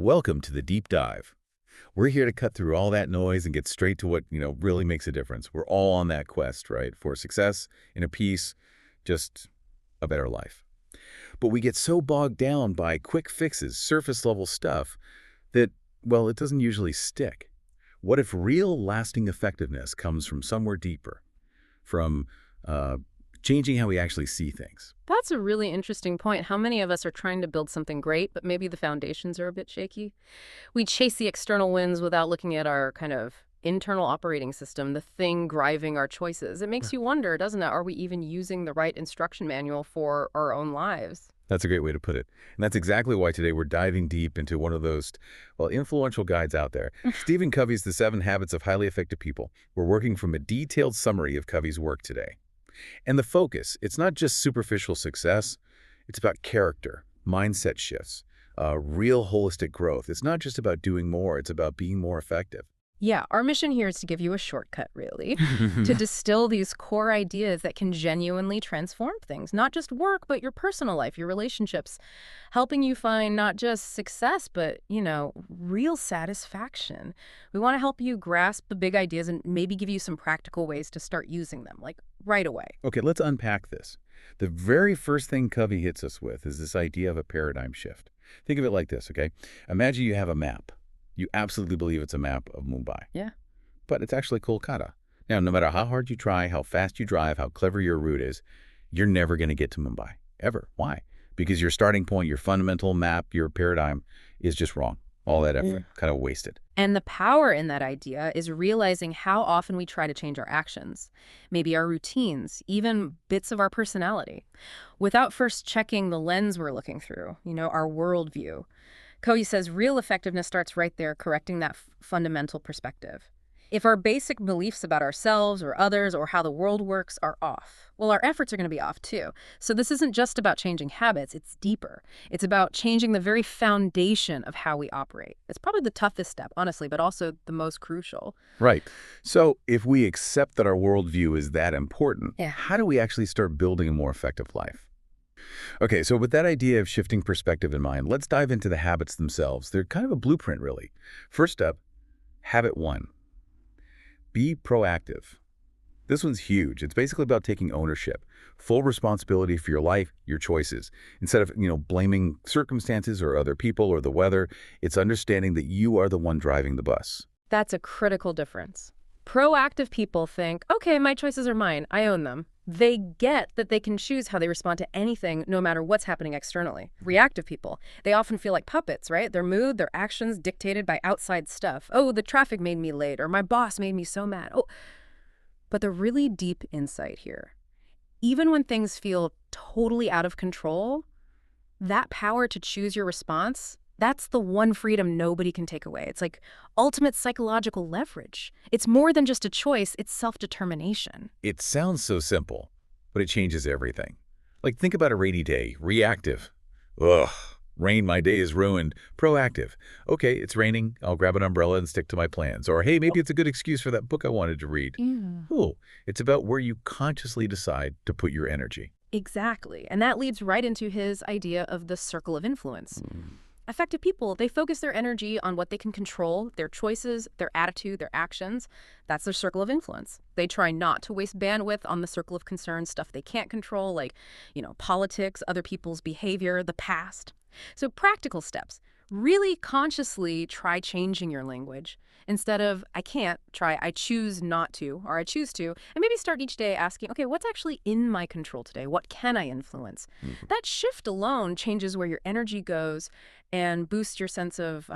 Welcome to the deep dive. We're here to cut through all that noise and get straight to what, really makes a difference. We're all on that quest, right? For success, inner peace, just a better life. But we get so bogged down by quick fixes, surface level stuff that, well, it doesn't usually stick. What if real lasting effectiveness comes from somewhere deeper, from changing how we actually see things? That's a really interesting point. How many of us are trying to build something great, but maybe the foundations are a bit shaky? We chase the external wins without looking at our kind of internal operating system, the thing driving our choices. It makes you wonder, doesn't it? Are we even using the right instruction manual for our own lives? That's a great way to put it. And that's exactly why today we're diving deep into one of those, well, influential guides out there. Stephen Covey's The 7 Habits of Highly Effective People. We're working from a detailed summary of Covey's work today. And the focus, it's not just superficial success, it's about character, mindset shifts, real holistic growth. It's not just about doing more, it's about being more effective. Yeah, our mission here is to give you a shortcut, really, to distill these core ideas that can genuinely transform things, not just work, but your personal life, your relationships, helping you find not just success, but, real satisfaction. We want to help you grasp the big ideas and maybe give you some practical ways to start using them, like right away. Okay, let's unpack this. The very first thing Covey hits us with is this idea of a paradigm shift. Think of it like this, okay? Imagine you have a map. You absolutely believe it's a map of Mumbai. Yeah. But it's actually Kolkata. Now, no matter how hard you try, how fast you drive, how clever your route is, you're never going to get to Mumbai, ever. Why? Because your starting point, your fundamental map, your paradigm is just wrong. All that effort, kind of wasted. And the power in that idea is realizing how often we try to change our actions, maybe our routines, even bits of our personality, without first checking the lens we're looking through, our worldview. Covey says real effectiveness starts right there, correcting that fundamental perspective. If our basic beliefs about ourselves or others or how the world works are off, well, our efforts are going to be off too. So this isn't just about changing habits, it's deeper. It's about changing the very foundation of how we operate. It's probably the toughest step, honestly, but also the most crucial. Right. So if we accept that our worldview is that important, how do we actually start building a more effective life? Okay, so with that idea of shifting perspective in mind, let's dive into the habits themselves. They're kind of a blueprint, really. First up, habit 1. Be proactive. This one's huge. It's basically about taking ownership, full responsibility for your life, your choices. Instead of, blaming circumstances or other people or the weather, it's understanding that you are the one driving the bus. That's a critical difference. Proactive people think, okay, my choices are mine. I own them. They get that they can choose how they respond to anything, no matter what's happening externally. Reactive people, they often feel like puppets, right? Their mood, their actions dictated by outside stuff. Oh, the traffic made me late, or my boss made me so mad. Oh, but the really deep insight here, even when things feel totally out of control, that power to choose your response, that's the one freedom nobody can take away. It's like ultimate psychological leverage. It's more than just a choice, it's self-determination. It sounds so simple, but it changes everything. Like, think about a rainy day. Reactive. Ugh, rain, my day is ruined. Proactive. Okay, it's raining. I'll grab an umbrella and stick to my plans. Or, hey, maybe it's a good excuse for that book I wanted to read. Cool. It's about where you consciously decide to put your energy. Exactly. And that leads right into his idea of the circle of influence. Effective people, they focus their energy on what they can control, their choices, their attitude, their actions. That's their circle of influence. They try not to waste bandwidth on the circle of concern, stuff they can't control, like, politics, other people's behavior, the past. So practical steps. Really consciously try changing your language. Instead of, I can't, try, I choose not to, or I choose to, and maybe start each day asking, okay, what's actually in my control today? What can I influence? That shift alone changes where your energy goes and boosts your sense of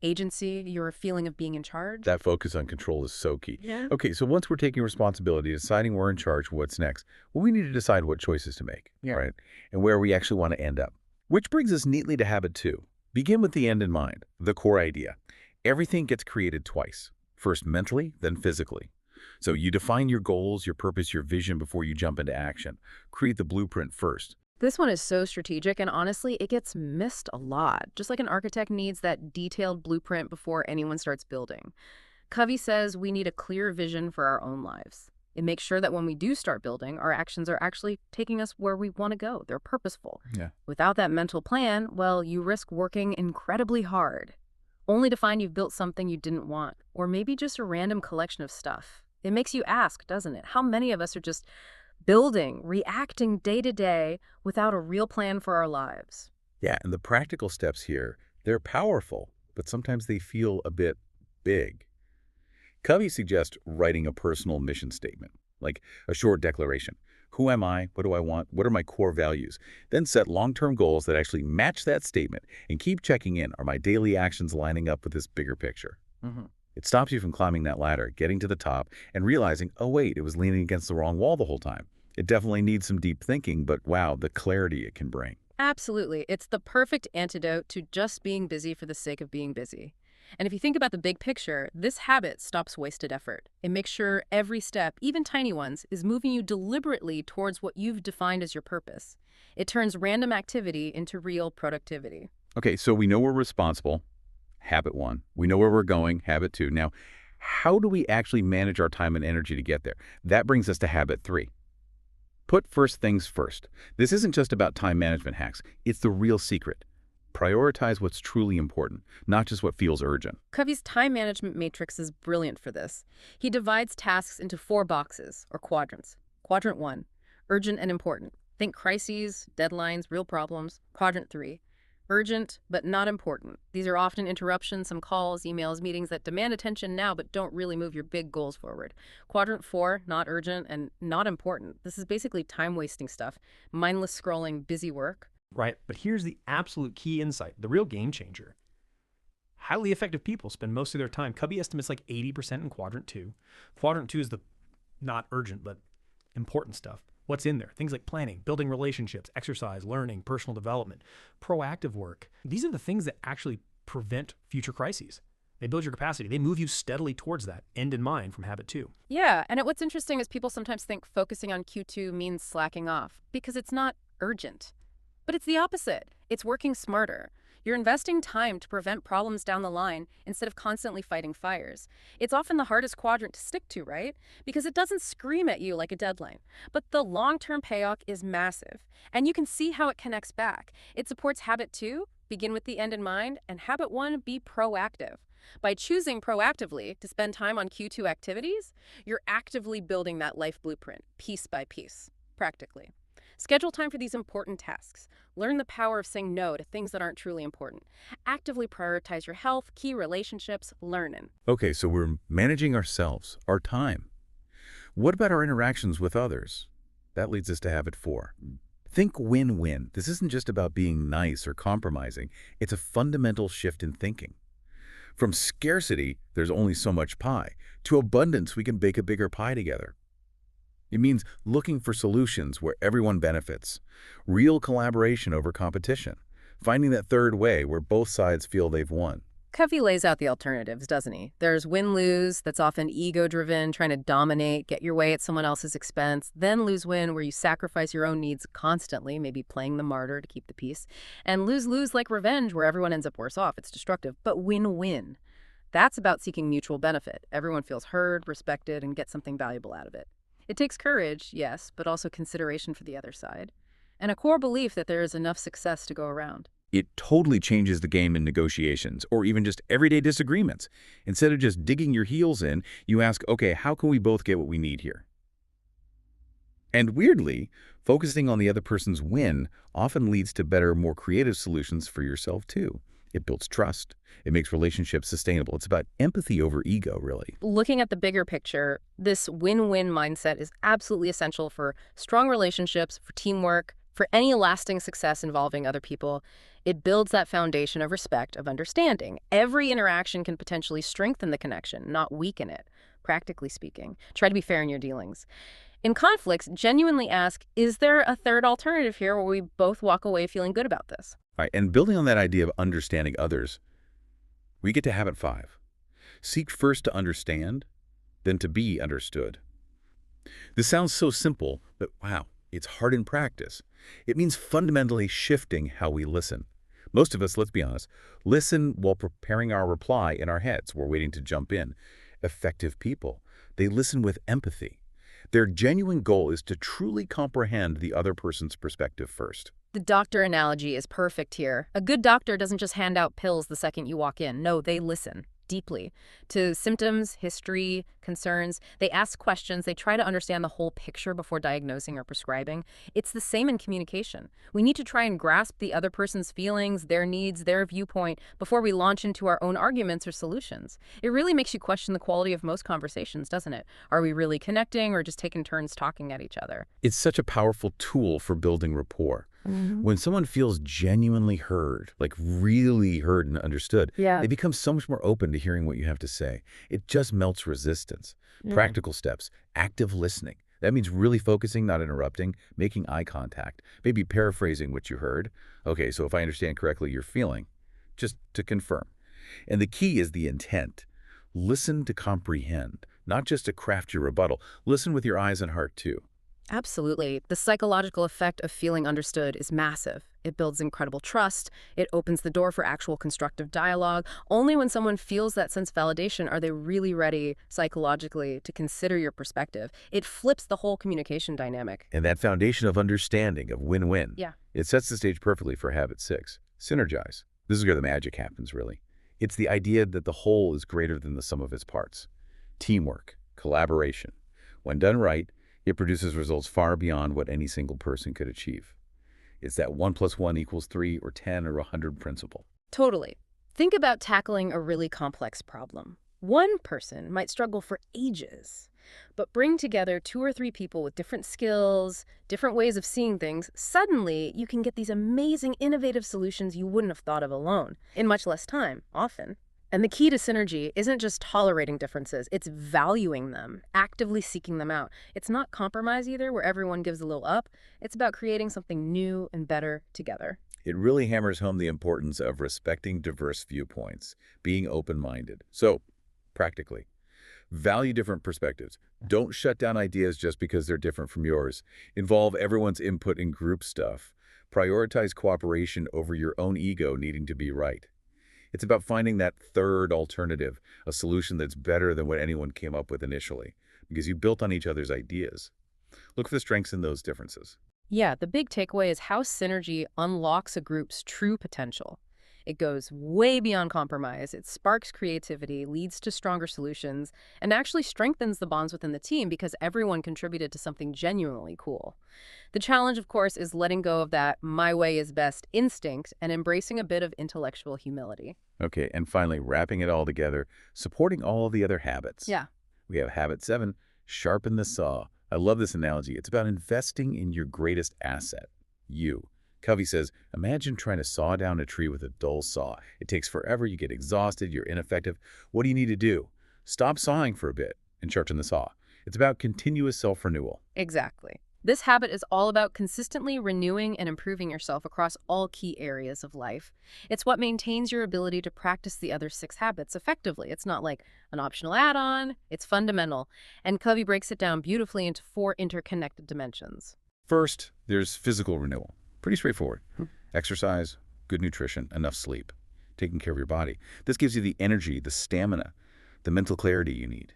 agency, your feeling of being in charge. That focus on control is so key. Yeah. Okay, so once we're taking responsibility, deciding we're in charge, what's next? Well, we need to decide what choices to make, right? And where we actually want to end up. Which brings us neatly to habit 2. Begin with the end in mind, the core idea. Everything gets created twice, first mentally, then physically. So you define your goals, your purpose, your vision before you jump into action. Create the blueprint first. This one is so strategic, and honestly, it gets missed a lot. Just like an architect needs that detailed blueprint before anyone starts building. Covey says we need a clear vision for our own lives. It makes sure that when we do start building, our actions are actually taking us where we want to go. They're purposeful. Yeah. Without that mental plan, well, you risk working incredibly hard, only to find you've built something you didn't want, or maybe just a random collection of stuff. It makes you ask, doesn't it? How many of us are just building, reacting day to day without a real plan for our lives? Yeah, and the practical steps here, they're powerful, but sometimes they feel a bit big. Covey suggests writing a personal mission statement, like a short declaration. Who am I? What do I want? What are my core values? Then set long-term goals that actually match that statement and keep checking in. Are my daily actions lining up with this bigger picture? It stops you from climbing that ladder, getting to the top, and realizing, oh wait, it was leaning against the wrong wall the whole time. It definitely needs some deep thinking, but wow, the clarity it can bring. Absolutely. It's the perfect antidote to just being busy for the sake of being busy. And if you think about the big picture, this habit stops wasted effort. It makes sure every step, even tiny ones, is moving you deliberately towards what you've defined as your purpose. It turns random activity into real productivity. Okay, so we know we're responsible, habit 1. We know where we're going, habit 2. Now, how do we actually manage our time and energy to get there? That brings us to habit 3. Put first things first. This isn't just about time management hacks. It's the real secret. Prioritize what's truly important, not just what feels urgent. Covey's time management matrix is brilliant for this. He divides tasks into 4 boxes, or quadrants. Quadrant 1, urgent and important. Think crises, deadlines, real problems. Quadrant 3, urgent but not important. These are often interruptions, some calls, emails, meetings that demand attention now but don't really move your big goals forward. Quadrant 4, not urgent and not important. This is basically time-wasting stuff, mindless scrolling, busy work. Right, but here's the absolute key insight, the real game changer. Highly effective people spend most of their time, Covey estimates like 80% in Quadrant 2. Quadrant 2 is the not urgent but important stuff. What's in there? Things like planning, building relationships, exercise, learning, personal development, proactive work. These are the things that actually prevent future crises. They build your capacity. They move you steadily towards that end in mind from habit 2. Yeah, and what's interesting is people sometimes think focusing on Q2 means slacking off because it's not urgent. But it's the opposite. It's working smarter. You're investing time to prevent problems down the line instead of constantly fighting fires. It's often the hardest quadrant to stick to, right? Because it doesn't scream at you like a deadline. But the long-term payoff is massive. And you can see how it connects back. It supports habit 2, begin with the end in mind, and habit 1, be proactive. By choosing proactively to spend time on Q2 activities, you're actively building that life blueprint, piece by piece, practically. Schedule time for these important tasks. Learn the power of saying no to things that aren't truly important. Actively prioritize your health, key relationships, learning. Okay, so we're managing ourselves, our time. What about our interactions with others? That leads us to habit 4. Think win-win. This isn't just about being nice or compromising. It's a fundamental shift in thinking. From scarcity, there's only so much pie, to abundance, we can bake a bigger pie together. It means looking for solutions where everyone benefits, real collaboration over competition, finding that third way where both sides feel they've won. Covey lays out the alternatives, doesn't he? There's win-lose, that's often ego-driven, trying to dominate, get your way at someone else's expense. Then lose-win, where you sacrifice your own needs constantly, maybe playing the martyr to keep the peace. And lose-lose, like revenge, where everyone ends up worse off. It's destructive. But win-win. That's about seeking mutual benefit. Everyone feels heard, respected, and gets something valuable out of it. It takes courage, yes, but also consideration for the other side, and a core belief that there is enough success to go around. It totally changes the game in negotiations, or even just everyday disagreements. Instead of just digging your heels in, you ask, okay, how can we both get what we need here? And weirdly, focusing on the other person's win often leads to better, more creative solutions for yourself too. It builds trust. It makes relationships sustainable. It's about empathy over ego, really. Looking at the bigger picture, this win-win mindset is absolutely essential for strong relationships, for teamwork, for any lasting success involving other people. It builds that foundation of respect, of understanding. Every interaction can potentially strengthen the connection, not weaken it, practically speaking. Try to be fair in your dealings. In conflicts, genuinely ask, is there a third alternative here where we both walk away feeling good about this? All right, and building on that idea of understanding others, we get to habit 5. Seek first to understand, then to be understood. This sounds so simple, but wow, it's hard in practice. It means fundamentally shifting how we listen. Most of us, let's be honest, listen while preparing our reply in our heads. We're waiting to jump in. Effective people, they listen with empathy. Their genuine goal is to truly comprehend the other person's perspective first. The doctor analogy is perfect here. A good doctor doesn't just hand out pills the second you walk in. No, they listen deeply to symptoms, history, concerns. They ask questions. They try to understand the whole picture before diagnosing or prescribing. It's the same in communication. We need to try and grasp the other person's feelings, their needs, their viewpoint before we launch into our own arguments or solutions. It really makes you question the quality of most conversations, doesn't it? Are we really connecting or just taking turns talking at each other? It's such a powerful tool for building rapport. When someone feels genuinely heard, like really heard and understood, they become so much more open to hearing what you have to say. It just melts resistance. Practical steps, active listening. That means really focusing, not interrupting, making eye contact, maybe paraphrasing what you heard. Okay, so if I understand correctly, you're feeling, just to confirm. And the key is the intent. Listen to comprehend, not just to craft your rebuttal. Listen with your eyes and heart too. Absolutely. The psychological effect of feeling understood is massive. It builds incredible trust. It opens the door for actual constructive dialogue. Only when someone feels that sense of validation are they really ready psychologically to consider your perspective. It flips the whole communication dynamic. And that foundation of understanding, of win-win, Yeah. it sets the stage perfectly for habit 6, synergize. This is where the magic happens, really. It's the idea that the whole is greater than the sum of its parts. Teamwork, collaboration. When done right, it produces results far beyond what any single person could achieve. It's that 1 + 1 = 3 or 10 or 100 principle. Totally. Think about tackling a really complex problem. One person might struggle for ages, but bring together 2 or 3 people with different skills, different ways of seeing things. Suddenly, you can get these amazing, innovative solutions you wouldn't have thought of alone in much less time, often. And the key to synergy isn't just tolerating differences, it's valuing them, actively seeking them out. It's not compromise either, where everyone gives a little up. It's about creating something new and better together. It really hammers home the importance of respecting diverse viewpoints, being open-minded. So, practically, value different perspectives. Don't shut down ideas just because they're different from yours. Involve everyone's input in group stuff. Prioritize cooperation over your own ego needing to be right. It's about finding that third alternative, a solution that's better than what anyone came up with initially, because you built on each other's ideas. Look for the strengths in those differences. Yeah, the big takeaway is how synergy unlocks a group's true potential. It goes way beyond compromise. It sparks creativity, leads to stronger solutions, and actually strengthens the bonds within the team because everyone contributed to something genuinely cool. The challenge, of course, is letting go of that my way is best instinct and embracing a bit of intellectual humility. Okay, and finally, wrapping it all together, supporting all of the other habits. Yeah. We have habit 7, sharpen the saw. I love this analogy. It's about investing in your greatest asset, you. Covey says, imagine trying to saw down a tree with a dull saw. It takes forever, you get exhausted, you're ineffective. What do you need to do? Stop sawing for a bit and sharpen the saw. It's about continuous self-renewal. Exactly. This habit is all about consistently renewing and improving yourself across all key areas of life. It's what maintains your ability to practice the other 6 habits effectively. It's not like an optional add-on, it's fundamental. And Covey breaks it down beautifully into 4 interconnected dimensions. First, there's physical renewal. Pretty straightforward. Exercise, good nutrition, enough sleep, taking care of your body. This gives you the energy, the stamina, the mental clarity you need.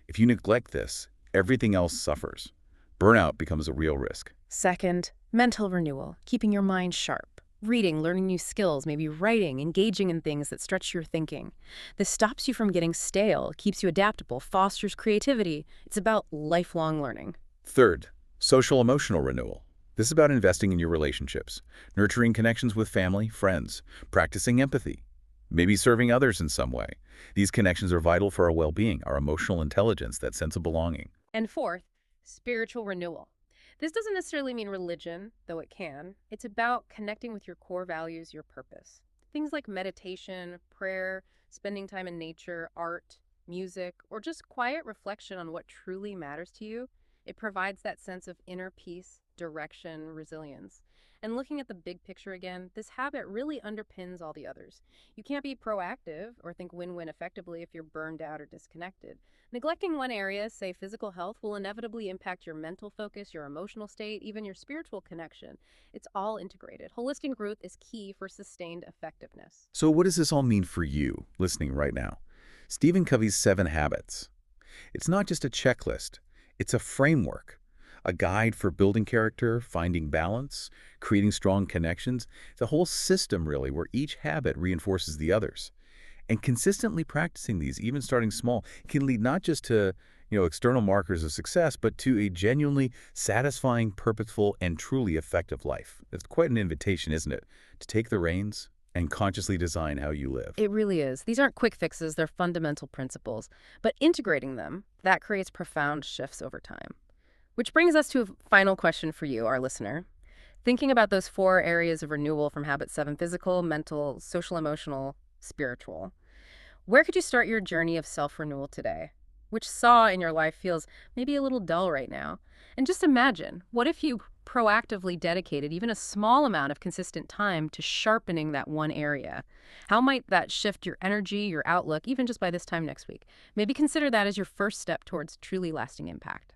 If you neglect this, everything else suffers. Burnout becomes a real risk. Second, mental renewal, keeping your mind sharp. Reading, learning new skills, maybe writing, engaging in things that stretch your thinking. This stops you from getting stale, keeps you adaptable, fosters creativity. It's about lifelong learning. Third, social emotional renewal. This is about investing in your relationships, nurturing connections with family, friends, practicing empathy, maybe serving others in some way. These connections are vital for our well-being, our emotional intelligence, that sense of belonging. And fourth, spiritual renewal. This doesn't necessarily mean religion, though it can. It's about connecting with your core values, your purpose. Things like meditation, prayer, spending time in nature, art, music, or just quiet reflection on what truly matters to you. It provides that sense of inner peace, direction, resilience. And looking at the big picture again, this habit really underpins all the others. You can't be proactive or think win-win effectively if you're burned out or disconnected. Neglecting one area, say physical health, will inevitably impact your mental focus, your emotional state, even your spiritual connection. It's all integrated. Holistic growth is key for sustained effectiveness. So what does this all mean for you, listening right now? Stephen Covey's 7 habits. It's not just a checklist. It's a framework, a guide for building character, finding balance, creating strong connections. It's a whole system, really, where each habit reinforces the others. And consistently practicing these, even starting small, can lead not just to external markers of success, but to a genuinely satisfying, purposeful, and truly effective life. It's quite an invitation, isn't it, to take the reins and consciously design how you live. It really is. These aren't quick fixes, they're fundamental principles. But integrating them, that creates profound shifts over time. Which brings us to a final question for you, our listener. Thinking about those 4 areas of renewal from Habit 7, physical, mental, social, emotional, spiritual, where could you start your journey of self-renewal today? Which saw in your life feels maybe a little dull right now? And just imagine, what if you proactively dedicated even a small amount of consistent time to sharpening that one area? How might that shift your energy, your outlook, even just by this time next week? Maybe consider that as your first step towards truly lasting impact.